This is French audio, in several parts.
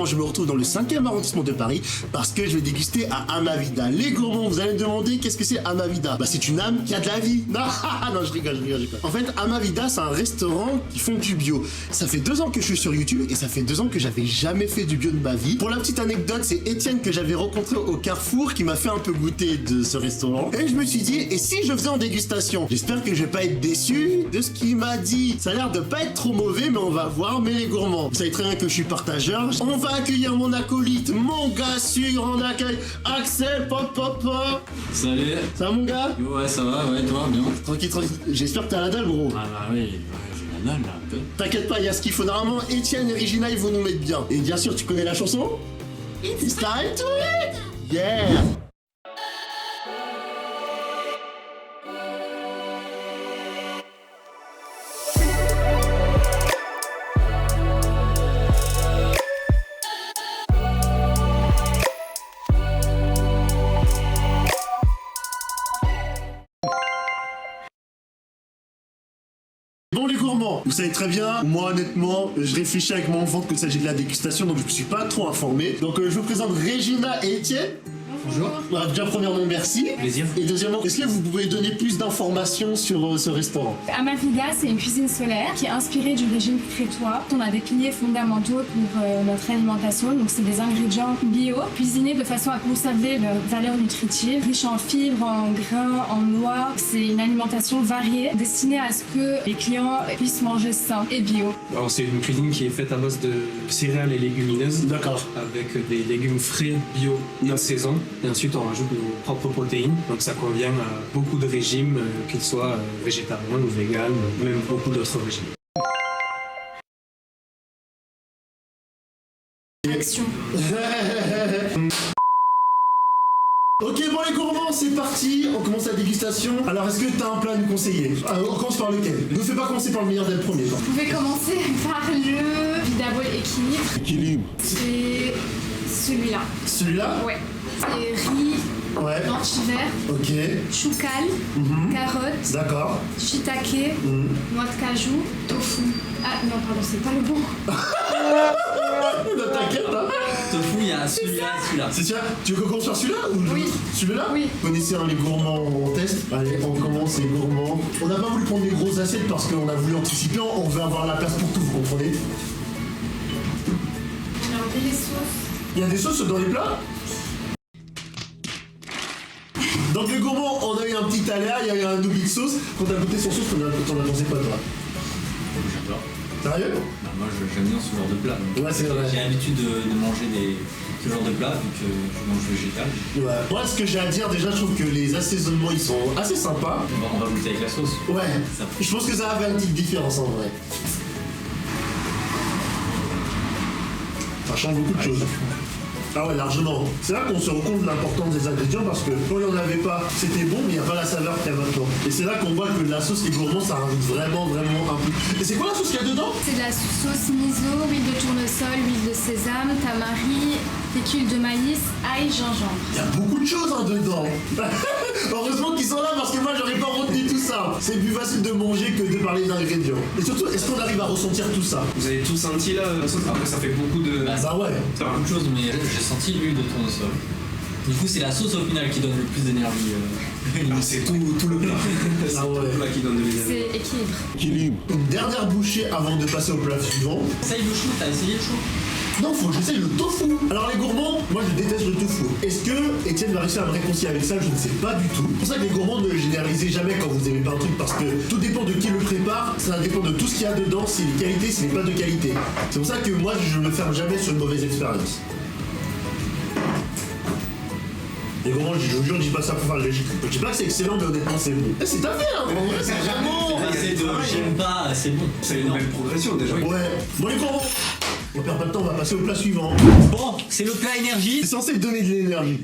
je me retrouve dans le 5e arrondissement de Paris parce que je vais déguster à Amavida. Les gourmands, vous allez me demander qu'est-ce que c'est Amavida? Bah c'est une âme qui a de la vie. Non, non, je rigole. En fait, Amavida, c'est un restaurant qui font du bio. Ça fait 2 ans que je suis sur YouTube et ça fait 2 ans que j'avais jamais fait du bio de ma vie. Pour la petite anecdote, c'est Étienne que j'avais rencontré au Carrefour qui m'a fait un peu goûter de ce restaurant. Et je me suis dit, et si je faisais en dégustation? J'espère que je vais pas être déçu de ce qu'il m'a dit. Ça a l'air de pas être trop mauvais, mais on va voir. Mais les gourmands, vous savez très bien que je suis partageur. On va accueillir mon acolyte, mon gars sûr en accueil, Axel, pop. Salut. Ça va mon gars? Ouais, ça va, ouais, toi, bien. Tranquille. J'espère que t'as la dalle, gros. Ah bah oui, j'ai la dalle là, un peu. T'inquiète pas, il y a ce qu'il faut. Normalement, Étienne et Regina, ils vont nous mettre bien. Et bien sûr, tu connais la chanson? It's time to eat! Yeah! Bon les gourmands, vous savez très bien, moi honnêtement, je réfléchis avec mon ventre qu'il s'agit de la dégustation, donc je me suis pas trop informé. Donc je vous présente Regina et Étienne. Bonjour. Déjà premièrement merci. Plaisir. Et deuxièmement, est-ce que vous pouvez donner plus d'informations sur ce restaurant? Amavida, c'est une cuisine solaire qui est inspirée du régime crétois. On a des piliers fondamentaux pour notre alimentation, donc c'est des ingrédients bio, cuisinés de façon à conserver leurs valeurs nutritives, riches en fibres, en grains, en noix. C'est une alimentation variée, destinée à ce que les clients puissent manger sain et bio. Alors c'est une cuisine qui est faite à base de céréales et légumineuses. D'accord. Avec des légumes frais, bio, de saison. Et ensuite on rajoute nos propres protéines. Donc ça convient à beaucoup de régimes, qu'ils soient végétariens ou véganes, même beaucoup d'autres régimes. Action. Ok bon les gourmands, c'est parti, on commence la dégustation. Alors est-ce que t'as un plat à nous conseiller? On commence par lequel? Ne fais pas commencer par le meilleur dès le premier. Vous pouvez commencer par le Vidabol Équilibre. Équilibre. C'est celui-là. Celui-là? Ouais. C'est riz, Ouais. lentilles vertes, Ok. choucal, carottes, D'accord. shiitake, noix de cajou, tofu. Ah non, pardon, c'est pas le bon. Non, t'inquiète hein. Tofu, il y a celui-là. C'est ça. Tu veux qu'on commence par celui-là ou Oui. celui-là? Oui. Vous connaissez les gourmands en test? Allez, on commence les gourmands. On n'a pas voulu prendre des grosses assiettes parce qu'on a voulu anticiper, on veut avoir la place pour tout, vous comprenez? Alors, les sauces. Il y a des sauces dans les plats? Donc les gourmands, on a eu un petit aléa, il y a eu un oubli de sauce. Quand t'as goûté son sauce, t'en as pensé quoi toi? J'adore. Sérieux? Bah, moi, j'aime bien ce genre de plat. Ouais, c'est vrai. J'ai l'habitude de manger ce genre de plat, vu que je mange végétal. Ouais. Moi, ce que j'ai à dire, déjà, je trouve que les assaisonnements, ils sont assez sympas. On va goûter avec la sauce. Ouais. Ça. Je pense que ça va faire une petite différence en vrai. Ça change beaucoup de choses. Ah ouais, largement. C'est là qu'on se rend compte de l'importance des ingrédients parce que quand il n'y en avait pas, c'était bon, mais il n'y a pas la saveur qu'il y a maintenant. Et c'est là qu'on voit que la sauce, les gourmands, ça rajoute vraiment un peu. Et c'est quoi la sauce qu'il y a dedans? C'est de la sauce miso, huile de tournesol, huile de sésame, tamari, fécule de maïs, ail, gingembre. Il y a beaucoup de choses hein, dedans. Heureusement qu'ils sont là parce que moi j'aurais pas retenu tout ça. C'est plus facile de manger que de parler d'ingrédients. Et surtout, est-ce qu'on arrive à ressentir tout ça? Vous avez tout senti là, la sauce? Après ça fait beaucoup de... Bah ouais. C'est beaucoup de choses, mais j'ai senti l'huile de tournesol. Du coup, c'est la sauce au final qui donne le plus d'énergie. C'est tout le plat. C'est Ah tout ouais. le plat qui donne de l'énergie. C'est équilibre. Équilibre. Une dernière bouchée avant de passer au plat suivant. Essaye le chou, t'as essayé le chou? Non, faut que j'essaye le tofu. Alors les gourmands, moi je déteste le tofu. Est-ce que Étienne va réussir à me réconcilier avec ça? Je ne sais pas du tout. C'est pour ça que les gourmands ne généralisez jamais quand vous aimez pas un truc parce que tout dépend de qui le prépare, ça dépend de tout ce qu'il y a dedans, s'il est qualité, s'il n'est pas de qualité. C'est pour ça que moi je me ferme jamais sur une mauvaise expérience. Les gourmands, je vous jure, je dis pas ça pour faire le légitime. Je dis pas que c'est excellent, mais honnêtement c'est bon. Eh, c'est ta vie, hein, en vrai, c'est vraiment. J'aime pas, c'est bon. C'est une belle progression déjà. Ouais. Bon les gourmands, on perd pas de temps, on va passer au plat suivant. Bon, c'est le plat énergie. C'est censé donner de l'énergie.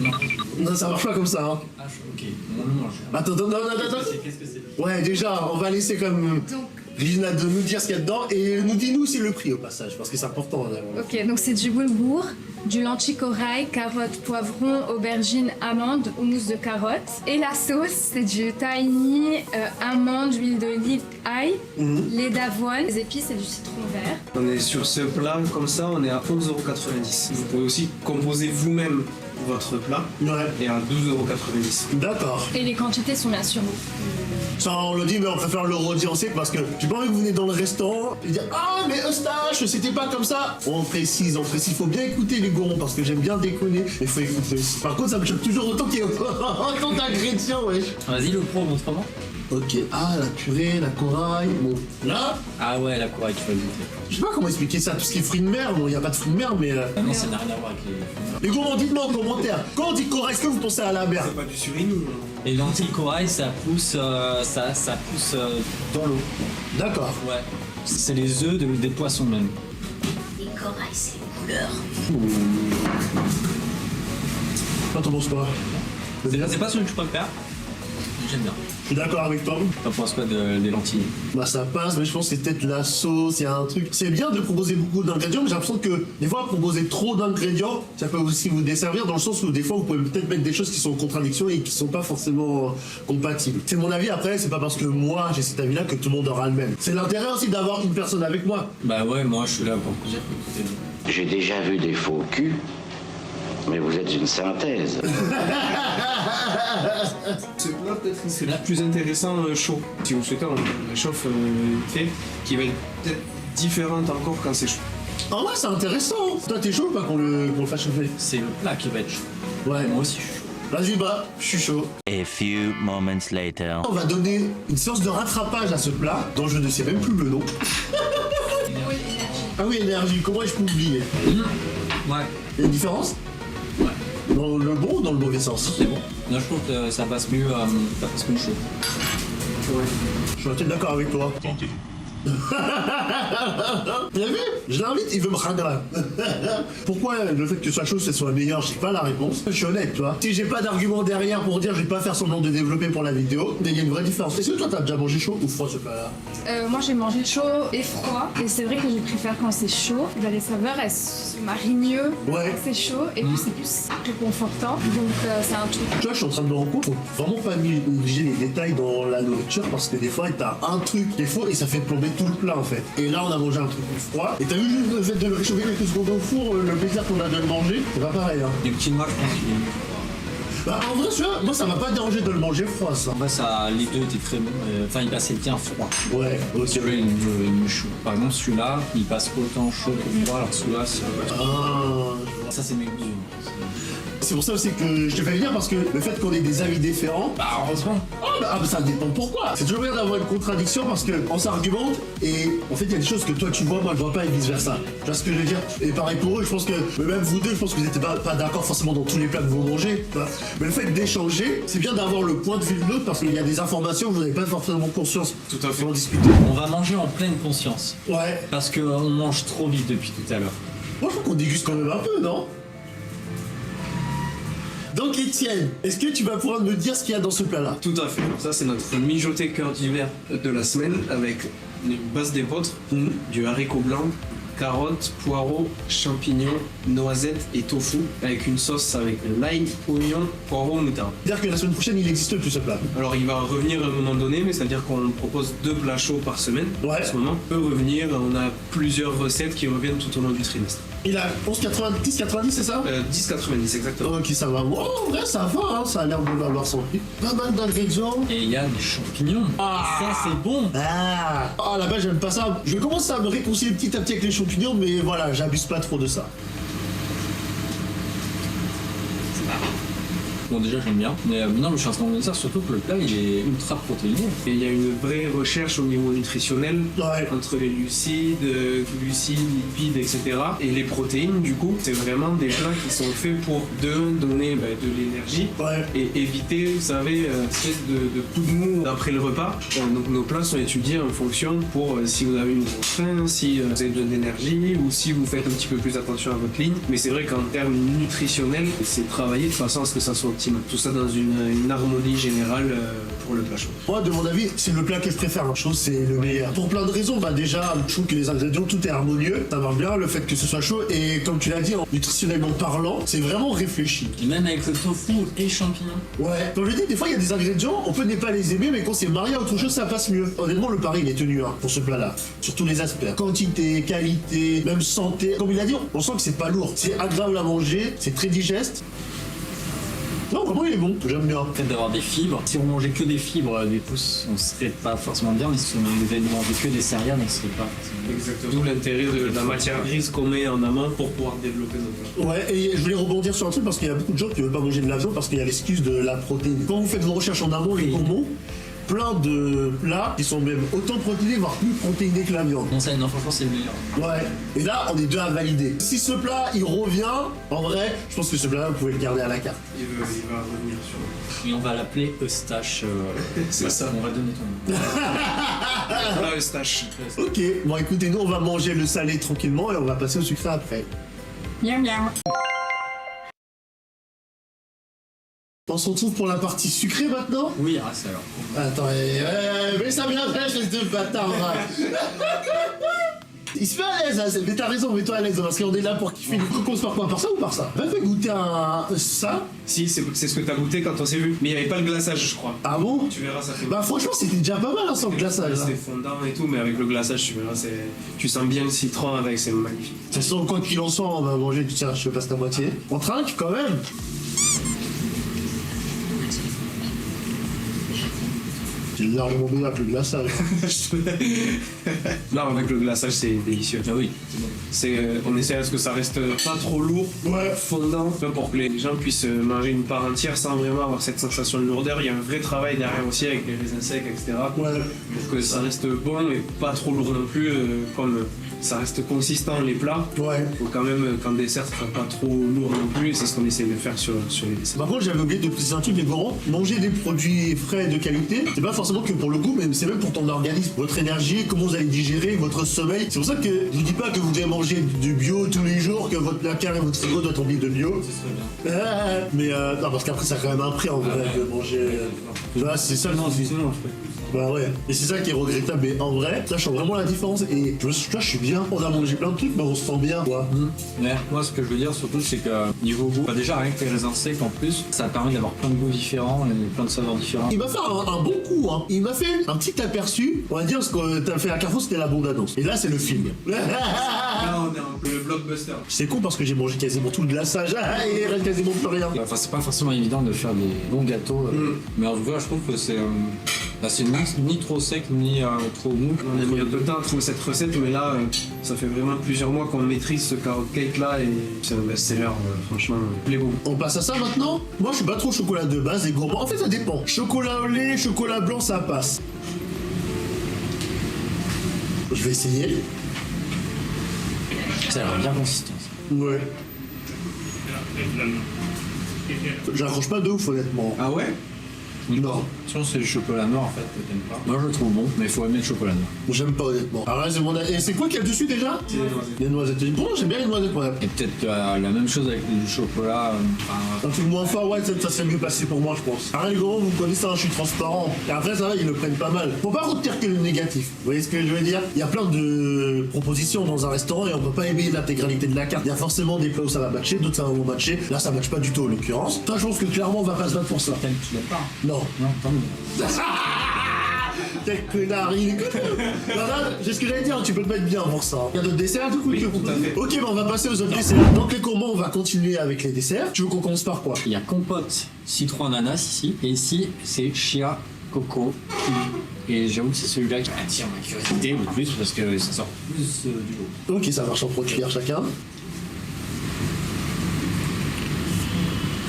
Non. Non, ça marche pas comme ça, hein. Ah, ok, on le mange. Attends. Qu'est-ce que c'est? Ouais, déjà, on va laisser comme Donc, Regina de nous dire ce qu'il y a dedans et nous dis-nous aussi le prix au passage, parce que c'est important. Là. ok, donc c'est du boulgour, du lentilles corail, carottes, poivrons, aubergines, amandes, houmous de carottes. Et la sauce, c'est du tahini, amandes, huile d'olive, ail, lait d'avoine, des épices et du citron vert. On est sur ce plat comme ça, on est à 11,90 €. Vous pouvez aussi composer vous-même votre plat Ouais. et à 12,90 €. D'accord. Et les quantités sont bien sûr. Ça, on le dit, mais on préfère le redire aussi parce que j'ai pas envie que vous venez dans le restaurant et dire ah, mais Eustache, c'était pas comme ça. On précise. Il faut bien écouter les gourmands parce que j'aime bien déconner, mais faut écouter aussi. Par contre, ça me choque toujours autant qu'il y a autant d'ingrédients, wesh. Vas-y, le pro, montre-moi. Ok, ah, la purée, la corail, bon. Là, Ah ouais, la corail, tu vas goûter. je sais pas comment expliquer ça, tout ce qui est fruits de mer, bon, il y a pas de fruits de mer, mais. Ah non, ça n'a rien à voir avec les... Les gourmands, dites-moi en commentaire, quand on dit corail, est-ce que vous pensez à la mer? C'est pas du surimi. Les lentilles corail, ça pousse, ça pousse dans l'eau. D'accord. Ouais. C'est les œufs des poissons même. Les corails, c'est une couleur. Toi, t'en penses quoi? C'est pas celui que je préfère. J'aime bien. Je suis d'accord avec toi. T'en penses quoi des lentilles? Bah ça passe, mais je pense que c'est peut-être la sauce, il y a un truc. C'est bien de proposer beaucoup d'ingrédients, mais j'ai l'impression que des fois proposer trop d'ingrédients, ça peut aussi vous desservir dans le sens où des fois vous pouvez peut-être mettre des choses qui sont en contradiction et qui sont pas forcément compatibles. C'est mon avis, après c'est pas parce que moi j'ai cet avis-là que tout le monde aura le même. C'est l'intérêt aussi d'avoir une personne avec moi. Bah ouais, moi je suis là pour dire que J'ai déjà vu des faux culs, mais vous êtes une synthèse. Ce plat, peut-être, c'est le plus intéressant chaud. Si vous souhaitez, on réchauffe fait, qui va être peut-être différente encore quand c'est chaud. Ah ouais, c'est intéressant. Toi t'es chaud ou pas qu'on le fasse chauffer? c'est le plat qui va être chaud. Ouais. Moi aussi je suis chaud. Vas-y bah, je suis chaud. A few moments later. On va donner une séance de rattrapage à ce plat dont je ne sais même plus le nom. Ah oui, énergie, comment je peux oublier? Ouais. Il y a une différence? Ouais. Dans le bon ou dans le mauvais sens? C'est bon. Là je trouve que ça passe mieux chaud. Je suis peut-être d'accord avec toi. Vous avez vu? Je l'invite, il veut me ragler. Pourquoi le fait que ce soit chaud, ce soit meilleur? Je sais pas la réponse. Je suis honnête, tu vois. Si j'ai pas d'argument derrière pour dire, je vais pas faire semblant de développer pour la vidéo, mais il y a une vraie différence. Est-ce que toi, t'as déjà mangé chaud ou froid ce plat-là? Moi j'ai mangé chaud et froid. Et c'est vrai que je préfère quand c'est chaud. Bah, les saveurs elles se marient mieux Ouais. quand c'est chaud et puis c'est plus réconfortant. Donc c'est un truc. Tu vois, je suis en train de me rendre compte, faut vraiment pas négliger les détails dans la nourriture parce que des fois, t'as un truc qui est faux et ça fait plomber tout le plat en fait. Et là, on a mangé un truc froid. Et t'as vu juste le fait de le réchauffer quelques secondes au four, le plaisir qu'on a de le manger, c'est pas pareil. Hein. Les petits noix, je pense qu'il est mieux. Bah, en vrai, tu vois, moi ça m'a pas dérangé de le manger froid ça. En vrai, ça, les deux étaient très bons. Enfin, il passait bien froid. Ouais, ok. Celui-là, il est mieux chaud. Par exemple, celui-là, il passe autant chaud que froid, alors que celui-là, c'est... Ah, Ça, c'est mes goûts. c'est pour ça aussi que je te fais venir parce que le fait qu'on ait des avis différents, Bah, heureusement. ça dépend pourquoi. C'est toujours bien d'avoir une contradiction parce qu'on s'argumente et en fait il y a des choses que toi tu vois, moi je vois pas et vice versa. Tu vois ce que je veux dire? Et pareil pour eux, je pense que même vous deux, je pense que vous n'êtes pas d'accord forcément dans tous les plats que vous mangez. Tu vois. Mais le fait d'échanger, c'est bien d'avoir le point de vue de l'autre parce qu'il y a des informations que vous n'avez pas forcément conscience. Tout à fait. En discuter. On va manger en pleine conscience. Ouais. Parce qu'on mange trop vite depuis tout à l'heure. Moi je trouve qu'on déguste quand même un peu, non? Donc Étienne, est-ce que tu vas pouvoir me dire ce qu'il y a dans ce plat-là? Tout à fait. Ça, c'est notre mijoté cœur d'hiver de la semaine avec une base d'épeautre, du haricot blanc, carottes, poireaux, champignons, noisettes et tofu avec une sauce avec l'ail, oignon, poireau, moutarde. C'est-à-dire que la semaine prochaine il n'existe plus ce plat. Alors il va revenir à un moment donné, mais c'est-à-dire qu'on propose 2 plats chauds par semaine. Ouais. En ce moment, on peut revenir, on a plusieurs recettes qui reviennent tout au long du trimestre. Il a 11,90, 90 c'est ça? 10,90 exactement. Ok, ça va. Oh, en vrai, ça va, hein. Ça a l'air de valoir son prix. Pas mal d'ingrédients. Et il y a des champignons. Ça, c'est bon. Ah, là-bas, j'aime pas ça. Je vais commencer à me réconcilier petit à petit avec les champignons, mais voilà, j'abuse pas trop de ça. Bon, déjà, j'aime bien. Mais non, mais je suis en train de me dire surtout que le plat, il est ultra protéiné. Et il y a une vraie recherche au niveau nutritionnel Ouais. entre les glucides, lipides, etc. Et les protéines, du coup, c'est vraiment des plats qui sont faits pour donner de l'énergie Ouais. et éviter, vous savez, espèce de coup de mou après le repas. Donc nos plats sont étudiés en fonction pour si vous avez une grosse faim, si vous avez besoin d'énergie ou si vous faites un petit peu plus attention à votre ligne. Mais c'est vrai qu'en termes nutritionnels, c'est travaillé de façon à ce que ça soit optimale. Tout ça dans une harmonie générale pour le plat chaud. Moi, de mon avis, c'est le plat que je préfère. Je trouve que c'est le meilleur. Pour plein de raisons. Bah déjà, je trouve que les ingrédients, tout est harmonieux. Ça marche bien, le fait que ce soit chaud. Et comme tu l'as dit, nutritionnellement parlant, c'est vraiment réfléchi. Et même avec le tofu et champignons. Ouais. Comme je dis, des fois, il y a des ingrédients, on peut ne pas les aimer, mais quand c'est marié à autre chose, ça passe mieux. Honnêtement, le pari, il est tenu pour ce plat-là. Sur tous les aspects. Quantité, qualité, même santé. Comme il a dit, on sent que c'est pas lourd. C'est agréable à manger, c'est très digeste. Non, vraiment, il est bon. J'aime bien. Le fait d'avoir des fibres. Si on mangeait que des fibres, du coup, on serait pas forcément bien. Mais si on devait manger que des céréales, on serait pas forcément bien. Exactement. D'où l'intérêt de la matière grise qu'on met en amont pour pouvoir développer nos plats. Ouais, et je voulais rebondir sur un truc parce qu'il y a beaucoup de gens qui ne veulent pas manger de la viande parce qu'il y a l'excuse de la protéine. Quand vous faites vos recherches en amont, les gourmands, plein de plats qui sont même autant protéinés, voire plus protéinés que la viande. Non, ça, non, franchement, c'est le meilleur. Ouais, et là, on est deux à valider. Si ce plat, il revient, en vrai, je pense que ce plat-là, vous pouvez le garder à la carte. Il va revenir sur. Et on va l'appeler Eustache. C'est ça. On va donner ton nom. Plat Eustache. Ok, bon écoutez, nous, on va manger le salé tranquillement et on va passer au sucré après. Miam miam. On se retrouve pour la partie sucrée maintenant. Oui, c'est alors. Attends, mais ça vient après, espèce de bâtard. Va. Il se met à l'aise, hein, mais t'as raison, mets-toi à l'aise, parce qu'on est là pour kiffer. On commence par quoi? Par ça ou par ça? Va fait goûter ça. Si, c'est ce que t'as goûté quand on s'est vu. Mais il n'y avait pas le glaçage, je crois. Ah bon? Tu verras, ça fait. Bah franchement, c'était déjà pas mal hein, sans le glaçage. C'était fondant et tout, mais avec le glaçage, tu verras, tu sens bien le citron avec, c'est magnifique. De toute façon, quoi qu'il en soit, on va manger, tiens, je te passe ta moitié. On trinque quand même. J'ai largement mieux avec le glaçage. Non, avec le glaçage, c'est délicieux. Ah oui. On essaie à ce que ça reste pas trop lourd, Ouais. fondant, pour que les gens puissent manger une part entière sans vraiment avoir cette sensation de lourdeur. Il y a un vrai travail derrière aussi avec les raisins secs, etc. Ouais. Pour que ça reste bon et pas trop lourd non plus, comme ça reste consistant les plats. Ouais. Faut quand même qu'en dessert ça soit pas trop lourd non plus, et c'est ce qu'on essaie de faire sur les desserts. Par contre, j'avais oublié de préciser un truc, les gourmands. Manger des produits frais de qualité, c'est pas forcément que pour le goût, mais c'est même pour ton organisme, votre énergie, comment vous allez digérer, votre sommeil. C'est pour ça que je vous dis pas que vous devez manger du bio tous les jours, que votre placard et votre frigo doit être rempli de bio. Ce serait bien. Mais non, parce qu'après, ça a quand même un prix en vrai de manger. Là, c'est ça le souci. sinon, je peux. Bah ouais, et c'est ça qui est regrettable, mais en vrai, ça je sens vraiment la différence et je suis bien. On a mangé plein de trucs, mais on se sent bien, quoi. Ouais, moi ce que je veux dire surtout c'est que niveau goût, bah, déjà rien que les raisins secs en plus, ça permet d'avoir plein de goûts différents et plein de saveurs différentes. Il m'a fait un bon coup, hein. Il m'a fait un petit aperçu. On va dire ce que t'as fait à Carrefour, c'était la bande-annonce. Et là, c'est le film. Là on est en le blockbuster. C'est con parce que j'ai mangé quasiment tout le glaçage. Ah, il reste quasiment plus rien. Enfin c'est pas forcément évident de faire des bons gâteaux, mais en tout cas je trouve que c'est ni trop sec ni trop mou. On a mis un peu de temps à trouver cette recette, mais là, ça fait vraiment plusieurs mois qu'on maîtrise ce carrot cake là et c'est un best-seller, franchement, les bons. On passe à ça maintenant. Moi, je suis pas trop chocolat de base et gourmand. En fait, ça dépend. Chocolat au lait, chocolat blanc, ça passe. Je vais essayer. Ça a l'air bien consistant. Ouais. J'accroche pas de ouf, honnêtement. Ah ouais? Non. Sinon c'est le chocolat noir en fait que t'aimes pas. Moi je le trouve bon, mais il faut aimer le chocolat noir. J'aime pas, honnêtement. Alors là, c'est mon. Et c'est quoi qu'il y a dessus déjà? Les noisettes. Pourtant, j'aime bien les noisettes, ouais. Et peut-être la même chose avec du chocolat. Un truc moins fort, ouais, ça serait mieux passé pour moi, je pense. Alors les gros, vous connaissez, hein, je suis transparent. Et après, ça va, ils le prennent pas mal. Faut pas retenir que le négatif. Vous voyez ce que je veux dire? Il y a plein de propositions dans un restaurant et on peut pas aimer l'intégralité de la carte. Il y a forcément des plats où ça va matcher, d'autres ça va pas matcher. Là, ça matche pas du tout en l'occurrence. Ça, je pense que clairement, on va pas se battre pour ça. Tu l'aimes pas? Non. Non, tant mieux. Quel connard, il est c'est ce que j'allais dire, tu peux te mettre bien pour ça. Il y a d'autres desserts du coup? Oui, tout à fait. Ok, bah on va passer aux autres desserts. Donc les gourmands, on va continuer avec les desserts. Tu veux qu'on commence par quoi? Il y a compote citron ananas ici, et ici c'est chia coco kiwi. Et j'avoue que c'est celui-là qui attire ma curiosité le plus parce que ça sort plus du lot. Ok, ça marche en pro-cuillère chacun.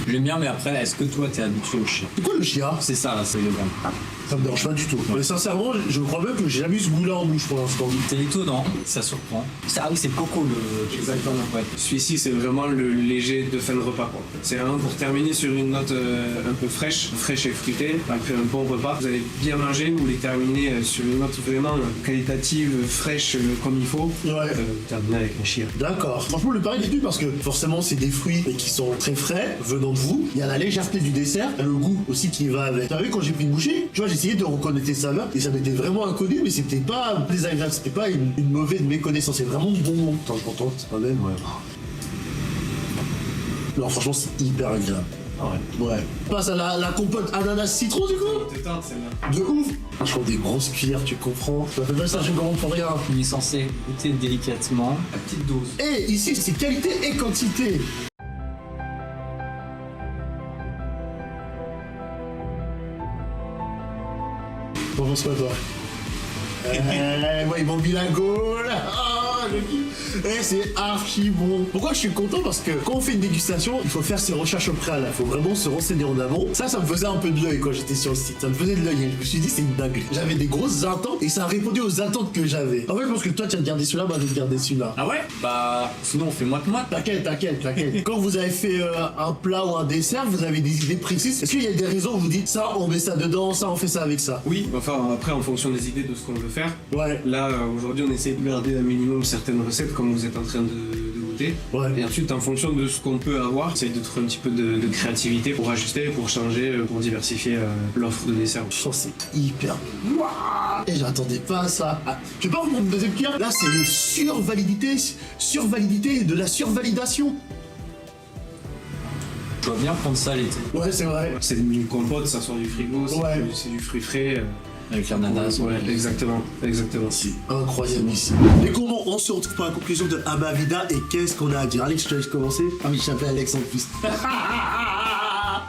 J'aime bien, mais après, est-ce que toi t'es habitué au chia? C'est quoi le chia? C'est ça, là, c'est le grain. Ça me dérange pas du tout. Mais sincèrement, je crois même que j'ai jamais eu ce goût-là en bouche pour l'instant. C'est étonnant, ça surprend. Ah oui, c'est le coco Exactement. Ouais. Celui-ci, c'est vraiment le léger de fin de repas, quoi. C'est vraiment pour terminer sur une note un peu fraîche et fruitée. Après un bon repas, vous allez bien manger, vous voulez terminer sur une note vraiment qualitative, fraîche comme il faut. Ouais. Terminer avec un chia. D'accord. Franchement, le pari est dû parce que forcément, c'est des fruits et qui sont très frais venant de vous. Il y a la légèreté du dessert, et le goût aussi qui va avec. T'as vu, quand j'ai pris une bouchée, tu vois, j'ai essayé de reconnaître les saveurs et ça m'était vraiment inconnu, mais c'était pas désagréable, c'était pas une mauvaise méconnaissance, c'est vraiment bon. Attends, je m'entends, c'est pas même. Ouais. Non, franchement, c'est hyper agréable. Ouais. On passe à la compote ananas citron du coup. Il te tente celle-là. De ouf. Franchement, des grosses cuillères, tu comprends. Ça fait pas ça, je comprends pour rien. On est censé goûter délicatement. La petite dose. Et ici, c'est qualité et quantité. T'en penses quoi, toi? Ouais, ils m'ont mis la gaule. Ah, je kiffe. Eh, c'est archi bon. Pourquoi je suis content? Parce que quand on fait une dégustation, il faut faire ses recherches au préalable. Il faut vraiment se renseigner en amont. Ça me faisait un peu de l'œil quand j'étais sur le site. Ça me faisait de l'œil. Je me suis dit, c'est une dinguerie. J'avais des grosses attentes et ça a répondu aux attentes que j'avais. En fait, je pense que toi, tu as gardé celui-là, moi, je vais garder celui-là. Ah ouais? Bah, sinon on fait moite-moite. T'inquiète. Quand vous avez fait un plat ou un dessert, vous avez des idées précises. Est-ce qu'il y a des raisons où vous dites ça, on met ça dedans, ça, on fait ça avec ça? Oui, enfin après en fonction des idées de ce qu'on veut faire. Ouais. Là aujourd'hui on essaie de garder un minimum certaines recettes comme vous êtes en train de goûter. Ouais. Et ensuite en fonction de ce qu'on peut avoir, on essaye de trouver un petit peu de créativité pour ajuster, pour changer, pour diversifier l'offre de dessert. Je sens que c'est hyper. Waouh. Et j'attendais pas à ça. Ah, je vais pas vous prendre une deuxième cuillère. Là, c'est les survalidité et de la survalidation. Je dois bien prendre ça l'été. Ouais, c'est vrai. C'est une compote, ça sort du frigo, Ouais. c'est du fruit frais. Avec l'ananas. Ouais, exactement. C'est incroyable ici. Les gourmands, on se retrouve pour la conclusion de Amavida. Et qu'est-ce qu'on a à dire? Alex, je te laisse commencer. Ah oui, je t'appelle Alex en plus.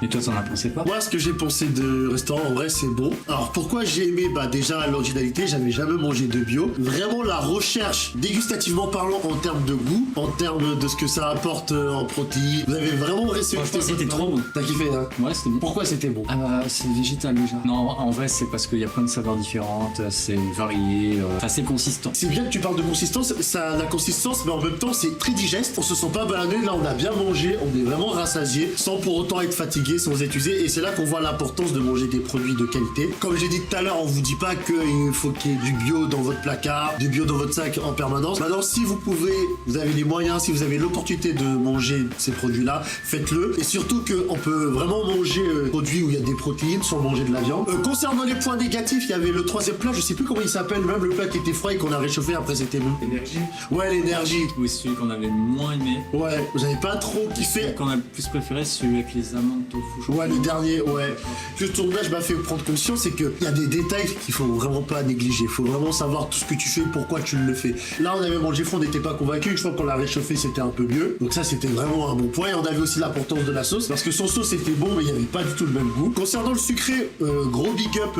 Et toi, t'en as pensé quoi? Moi, ce que j'ai pensé de restaurant, en vrai, c'est bon. Alors, pourquoi j'ai aimé? Bah, déjà, l'originalité, j'avais jamais mangé de bio. Vraiment, la recherche, dégustativement parlant, en termes de goût, en termes de ce que ça apporte en protéines. Vous avez vraiment respecté. Franchement, c'était trop bon. T'as kiffé, hein? Ouais, c'était bon. Pourquoi c'était bon? C'est végétal déjà. Non, en vrai, c'est parce qu'il y a plein de saveurs différentes, c'est varié, c'est consistant. C'est bien que tu parles de consistance, ça a la consistance, mais en même temps, c'est très digeste. On se sent pas baladé, là, on a bien mangé, on est vraiment rassasié, sans pour autant être fatigué, sans être usé. Et c'est là qu'on voit l'importance de manger des produits de qualité. Comme j'ai dit tout à l'heure, on vous dit pas qu'il faut qu'il y ait du bio dans votre placard, du bio dans votre sac en permanence. Maintenant, si vous pouvez, vous avez les moyens, si vous avez l'opportunité de manger ces produits-là, faites-le. Et surtout qu'on peut vraiment manger des produits où il y a des protéines sans manger de la viande. Concernant les points négatifs, il y avait le troisième plat, je sais plus comment il s'appelle, même le plat qui était froid et qu'on a réchauffé après c'était bon. Énergie. Ouais, l'énergie. Oui, celui qu'on avait moins aimé. Ouais, j'avais pas trop kiffé. Celui qu'on a le plus préféré, celui avec les amandes tofu. Ouais, le dernier, ouais. Le tournage m'a fait prendre conscience, c'est qu'il y a des détails qu'il faut vraiment pas négliger. Faut vraiment savoir tout ce que tu fais, pourquoi tu le fais. Là, on avait mangé froid, on n'était pas convaincu. Une fois qu'on l'a réchauffé, c'était un peu mieux. Donc ça, c'était vraiment un bon point. Et on avait aussi l'importance de la sauce, parce que son sauce était bon, mais il n'y avait pas du tout le même goût. Concernant le sucré, gros big up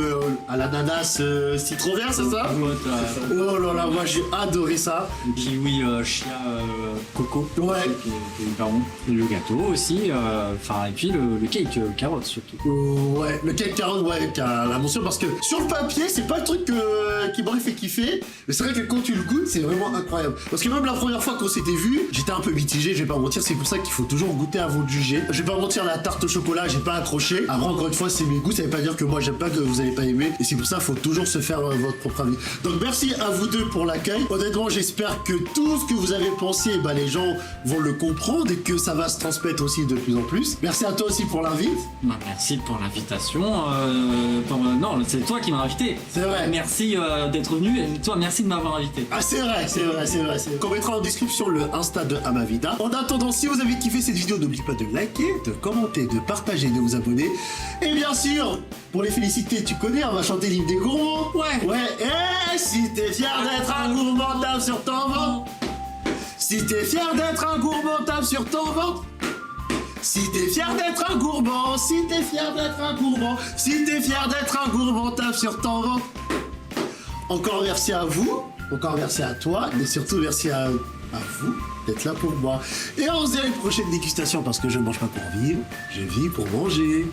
à l'ananas citron vert, c'est ça? Ouais, Oh là là, moi j'ai adoré ça. le kiwi chia coco. Ouais. Qui est hyper bon. Le gâteau aussi, et puis le cake carotte surtout. Ouais, le cake carotte, ouais, qui a la mention, parce que sur le papier, c'est pas le truc qui m'aurait fait kiffer, mais c'est vrai que quand tu le goûtes, c'est vraiment incroyable. Parce que même la première fois qu'on s'était vu, j'étais un peu mitigé, je vais pas mentir, c'est pour ça qu'il faut toujours goûter avant de juger. Je vais pas mentir, la tarte au chocolat, j'ai pas accroché. Après, encore une fois, c'est mes goûts, ça veut pas dire que moi j'aime pas, que vous avez pas aimé, et c'est pour ça qu'il faut toujours se faire votre propre avis. Donc merci à vous deux pour l'accueil. Honnêtement, j'espère que tout ce que vous avez pensé, bah, les gens vont le comprendre et que ça va se transmettre aussi de plus en plus. Merci à toi aussi pour l'invite. Bah, merci pour l'invitation. Non, c'est toi qui m'as invité. C'est vrai. Merci d'être venu. Et toi, merci de m'avoir invité. Ah, c'est vrai. On mettra en description le Insta de Amavida. En attendant, si vous avez kiffé cette vidéo, n'oubliez pas de liker, de commenter, de partager, de vous abonner. Et bien sûr, pour les féliciter, tu connais, on va chanter l'hymne des gourmands. Ouais. Et si t'es fier d'être un gourmand, tape sur ton ventre. Si t'es fier d'être un gourmand, tape sur ton ventre. Si t'es fier d'être un gourmand, si t'es fier d'être un gourmand, si t'es fier d'être un gourmand, tape sur ton ventre. Encore merci à vous, encore merci à toi, mais surtout merci à vous d'être là pour moi. Et on se dit à une prochaine dégustation parce que je ne mange pas pour vivre, je vis pour manger.